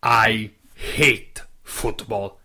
I hate football.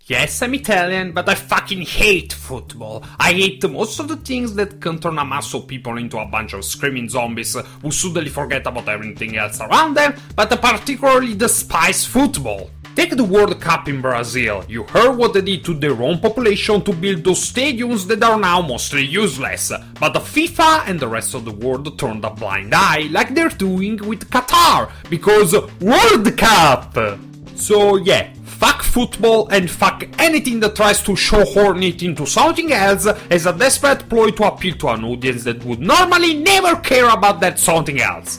Yes, I'm Italian, but I fucking hate football. I hate most of the things that can turn a mass of people into a bunch of screaming zombies who suddenly forget about everything else around them, but I particularly despise football. Take the World Cup in Brazil. You heard what they did to their own population to build those stadiums that are now mostly useless. But the FIFA and the rest of the world turned a blind eye, like they're doing with Qatar, because World Cup! So yeah, fuck football and fuck anything that tries to shoehorn it into something else as a desperate ploy to appeal to an audience that would normally never care about that something else.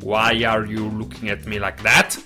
Why are you looking at me like that?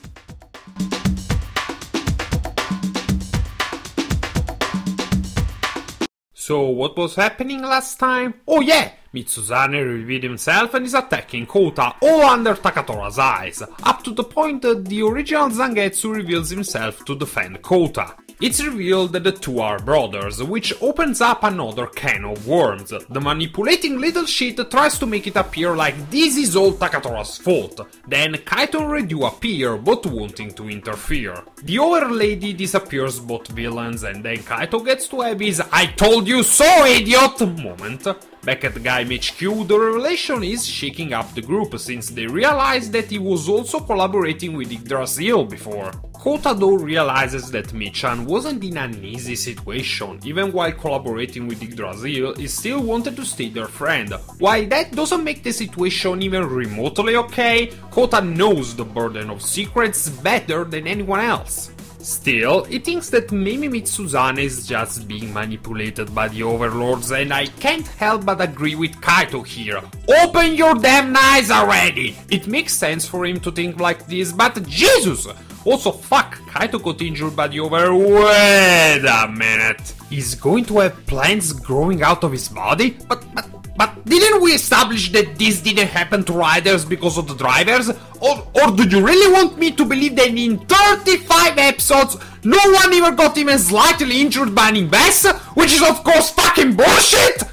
So what was happening last time? Oh yeah! Mitsuzane revealed himself and is attacking Kota, all under Takatora's eyes, up to the point that the original Zangetsu reveals himself to defend Kota. It's revealed that the two are brothers, which opens up another can of worms. The manipulating little shit tries to make it appear like this is all Takatora's fault. Then Kaito and Ryu appear, both wanting to interfere. The overlady disappears both villains, and then Kaito gets to have his "I told you so, idiot" moment. Back at Gaim HQ, the revelation is shaking up the group since they realize that he was also collaborating with Yggdrasil before. Kota though realizes that Michan wasn't in an easy situation, even while collaborating with Yggdrasil, he still wanted to stay their friend. While that doesn't make the situation even remotely okay, Kota knows the burden of secrets better than anyone else. Still, he thinks that maybe Mitsuzane is just being manipulated by the overlords, and I can't help but agree with Kaito here. Open your damn eyes already! It makes sense for him to think like this, but Jesus! Also, fuck, Kaito got injured by the Wait a minute. He's going to have plants growing out of his body? But didn't we establish that this didn't happen to riders because of the drivers? Or do you really want me to believe that in 35 episodes no one ever got even slightly injured by an invest? Which is of course fucking bullshit!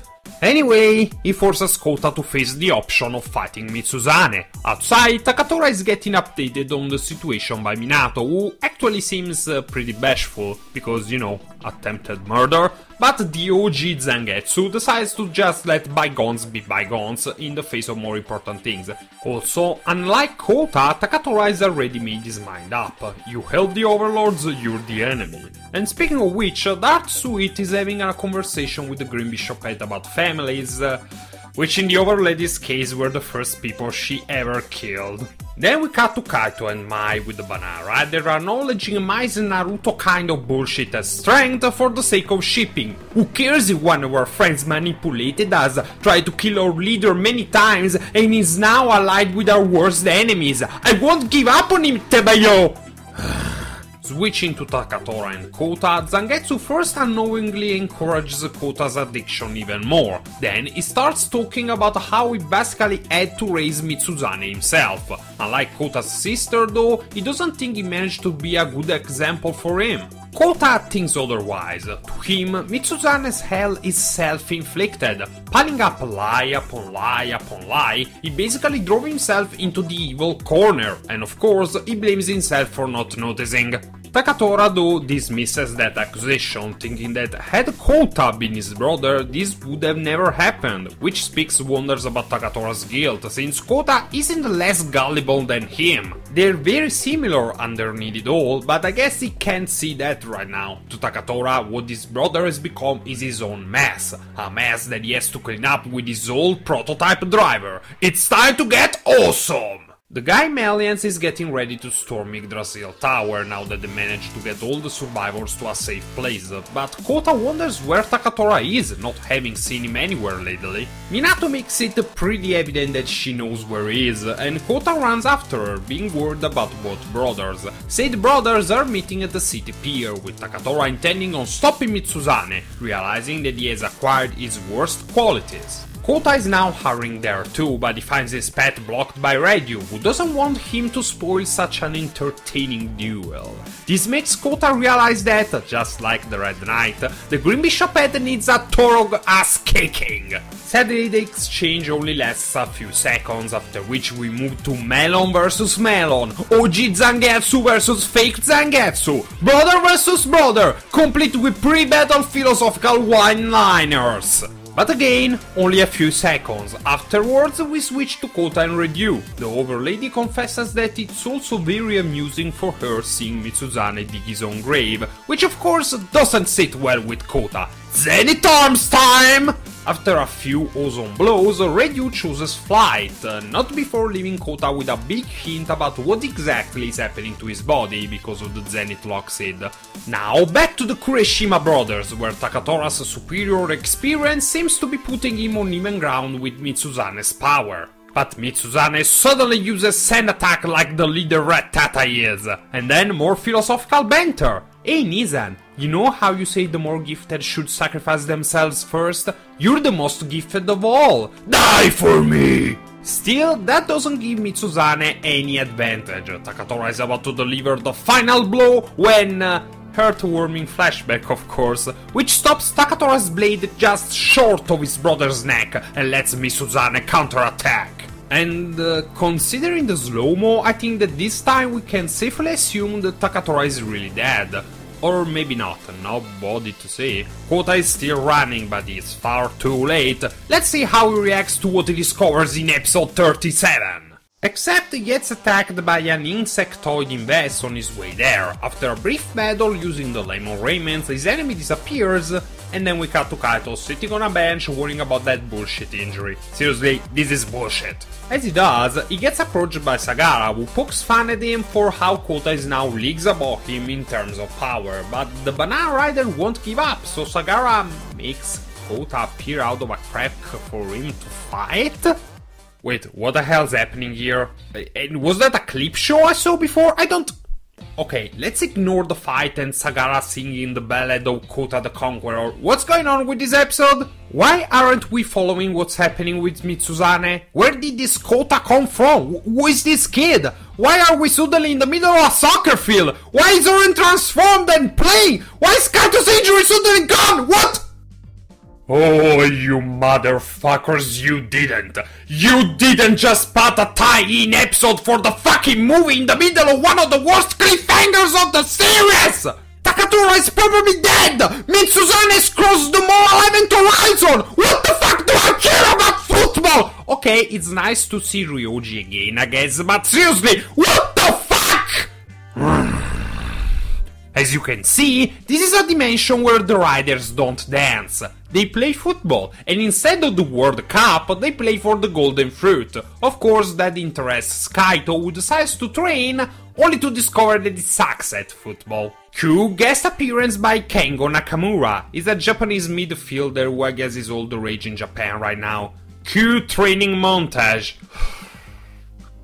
Anyway, he forces Kota to face the option of fighting Mitsuzane. Outside, Takatora is getting updated on the situation by Minato, who actually seems pretty bashful, because, you know, attempted murder, but the OG Zangetsu decides to just let bygones be bygones in the face of more important things. Also, unlike Kota, Takatora has already made his mind up. You help the overlords, you're the enemy. And speaking of which, Dark Suit is having a conversation with the Green Bishopette about families, which in the overlady's case were the first people she ever killed. Then we cut to Kaito and Mai with the banana. They're acknowledging Mai's Naruto kind of bullshit as strength for the sake of shipping. Who cares if one of our friends manipulated us, tried to kill our leader many times, and is now allied with our worst enemies? I won't give up on him, Tebayo! Switching to Takatora and Kota, Zangetsu first unknowingly encourages Kota's addiction even more. Then he starts talking about how he basically had to raise Mitsuzane himself. Unlike Kota's sister though, he doesn't think he managed to be a good example for him. Kota thinks otherwise. To him, Mitsuzane's hell is self-inflicted. Piling up lie upon lie upon lie, he basically drove himself into the evil corner, and of course, he blames himself for not noticing. Takatora though dismisses that accusation, thinking that had Kota been his brother, this would have never happened, which speaks wonders about Takatora's guilt, since Kota isn't less gullible than him. They're very similar underneath it all, but I guess he can't see that right now. To Takatora, what his brother has become is his own mess, a mess that he has to clean up with his old prototype driver. It's time to get awesome! The Gaim Alliance is getting ready to storm Yggdrasil Tower now that they managed to get all the survivors to a safe place, but Kota wonders where Takatora is, not having seen him anywhere lately. Minato makes it pretty evident that she knows where he is, and Kota runs after her, being worried about both brothers. Said brothers are meeting at the city pier, with Takatora intending on stopping Mitsuzane, realizing that he has acquired his worst qualities. Kota is now hurrying there too, but he finds his path blocked by Ryu, who doesn't want him to spoil such an entertaining duel. This makes Kota realize that, just like the Red Knight, the Green Bishop head needs a thorough ass-kicking. Sadly, the exchange only lasts a few seconds, after which we move to Melon vs Melon, OG Zangetsu vs fake Zangetsu, brother vs brother, complete with pre-battle philosophical one-liners. But again, only a few seconds. Afterwards, we switch to Kota and Ryu. The overlady confesses that it's also very amusing for her seeing Mitsuzane dig his own grave, which of course doesn't sit well with Kota. Zenith Arms time! After a few awesome blows, Ryu chooses flight, not before leaving Kota with a big hint about what exactly is happening to his body because of the Zenith Lock Seed. Now back to the Kureshima brothers, where Takatora's superior experience seems to be putting him on even ground with Mitsuzane's power. But Mitsuzane suddenly uses Sand Attack like the leader Red Tata is, and then more philosophical banter. Hey Nizan, you know how you say the more gifted should sacrifice themselves first? You're the most gifted of all! Die for me! Still, that doesn't give Mitsuzane any advantage. Takatora is about to deliver the final blow when... heartwarming flashback, of course, which stops Takatora's blade just short of his brother's neck and lets Mitsuzane counterattack. And considering the slow-mo, I think that this time we can safely assume that Takatora is really dead. Or maybe not, nobody to say. Kota is still running, but it's far too late. Let's see how he reacts to what he discovers in episode 37. Except he gets attacked by an insectoid invest on his way there. After a brief battle using the lemon raiments, his enemy disappears, and then we cut to Kaito sitting on a bench worrying about that bullshit injury. Seriously, this is bullshit. As he does, he gets approached by Sagara, who pokes fun at him for how Kota is now leagues above him in terms of power, but the Banana Rider won't give up, so Sagara makes Kota appear out of a crack for him to fight? Wait, what the hell's happening here? Was that a clip show I saw before? I don't... Okay, let's ignore the fight and Sagara singing the ballad of Kota the Conqueror. What's going on with this episode? Why aren't we following what's happening with Mitsuzane? Where did this Kota come from? Who is this kid? Why are we suddenly in the middle of a soccer field? Why is Oren transformed and playing? Why is Kaito's injury suddenly gone? What? Oh, you motherfuckers, you didn't! You didn't just put a tie-in episode for the fucking movie in the middle of one of the worst cliffhangers of the series! Takatora is probably dead! Mitsuzane has crossed the moral event horizon! What the fuck do I care about football? Okay, it's nice to see Ryoji again, I guess, but seriously, what the fuck? As you can see, this is a dimension where the riders don't dance. They play football, and instead of the World Cup, they play for the Golden Fruit. Of course, that interests Kaito, who decides to train, only to discover that he sucks at football. Q guest appearance by Kengo Nakamura. He's a Japanese midfielder who I guess is all the rage in Japan right now. Q training montage.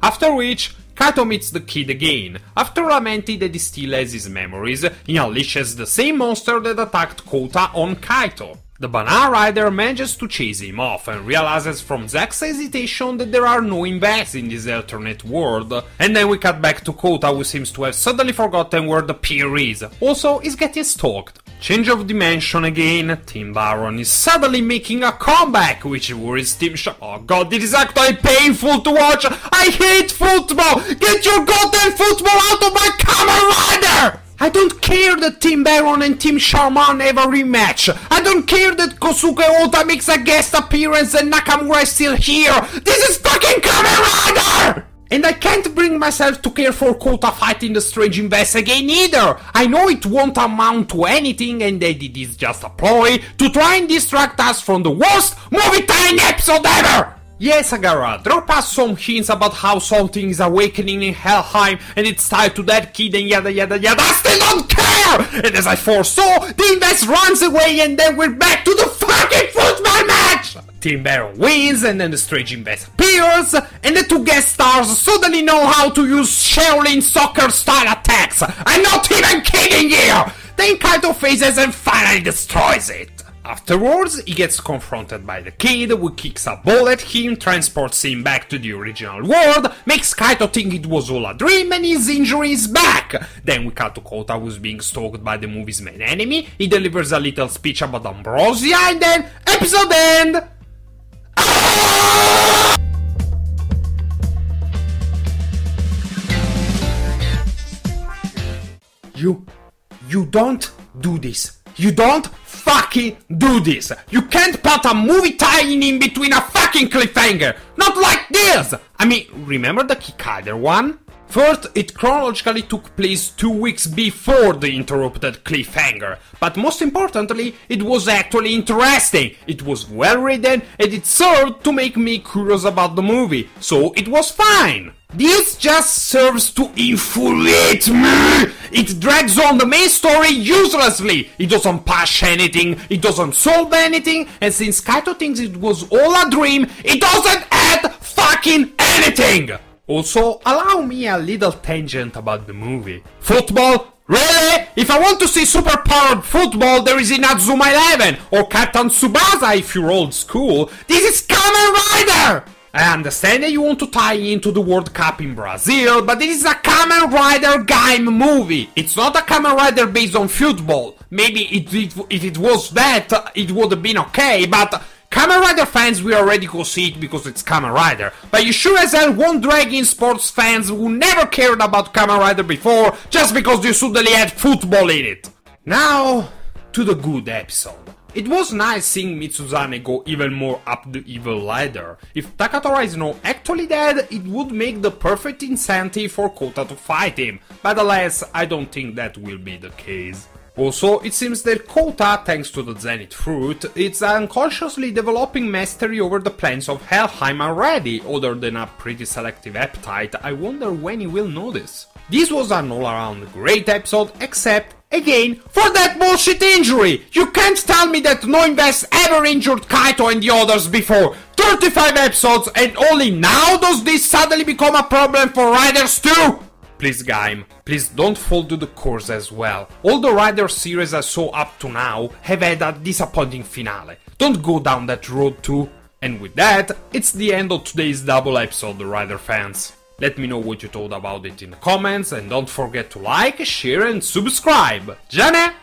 After which, Kaito meets the kid again. After lamenting that he still has his memories, he unleashes the same monster that attacked Kota on Kaito. The Banana Rider manages to chase him off and realizes from Zack's hesitation that there are no invests in this alternate world. And then we cut back to Kota, who seems to have suddenly forgotten where the pier is. Also, he's getting stalked. Change of dimension again. Team Baron is suddenly making a comeback, which worries Team Oh god, this is actually painful to watch! I hate football! Get your goddamn football out of my Kamen Rider! I don't care that Team Baron and Team Charman have a rematch. I don't care that Kosuke Ota makes a guest appearance and Nakamura is still here. This is fucking Kamen Rider! And I can't bring myself to care for Kota fighting the strange invest again either. I know it won't amount to anything and that it is just a ploy to try and distract us from the worst movie tie-in episode ever! Yes, Sagara, drop us some hints about how something is awakening in Helheim and it's tied to that kid and yada yada yada. I still don't care! And as I foresaw, the invest runs away and then we're back to the fucking football match! Team Baron wins and then the strange invest appears and the two guest stars suddenly know how to use Shaolin soccer style attacks. I'm not even kidding here! Then Kaito phases and finally destroys it. Afterwards, he gets confronted by the kid, who kicks a ball at him, transports him back to the original world, makes Kaito think it was all a dream, and his injury is back! Then we cut to Kota, who's being stalked by the movie's main enemy, he delivers a little speech about Ambrosia, and then episode end! You don't do this. You don't fucking do this. You can't put a movie tie-in in between a fucking cliffhanger. Not like this. I mean, remember the Kikaider one? First, it chronologically took place 2 weeks before the interrupted cliffhanger, but most importantly, it was actually interesting, it was well written, and it served to make me curious about the movie, so it was fine. This just serves to infuriate me! It drags on the main story uselessly! It doesn't push anything, it doesn't solve anything, and since Kaito thinks it was all a dream, it doesn't add fucking anything! Also, allow me a little tangent about the movie. Football? Really? If I want to see super-powered football, there is Inazuma 11, or Captain Tsubasa if you're old school. This is Kamen Rider! I understand that you want to tie into the World Cup in Brazil, but this is a Kamen Rider Gaim movie. It's not a Kamen Rider based on football. Maybe if it was that, it would have been okay, but Kamen Rider fans will already go see it because it's Kamen Rider, but you sure as hell won't drag in sports fans who never cared about Kamen Rider before just because you suddenly had football in it. Now, to the good episode. It was nice seeing Mitsuzane go even more up the evil ladder. If Takatora is not actually dead, it would make the perfect incentive for Kota to fight him, but alas, I don't think that will be the case. Also, it seems that Kota, thanks to the Zenith Fruit, is unconsciously developing mastery over the plans of Helheim already. Other than a pretty selective appetite, I wonder when he will notice. This was an all-around great episode, except, again, for that bullshit injury! You can't tell me that no Invest ever injured Kaito and the others before! 35 episodes, and only now does this suddenly become a problem for Riders too? Please Gaim, please don't fall to the course as well. All the Rider series I saw up to now have had a disappointing finale. Don't go down that road too. And with that, it's the end of today's double episode, Rider fans. Let me know what you thought about it in the comments, and don't forget to like, share and subscribe. Già ne?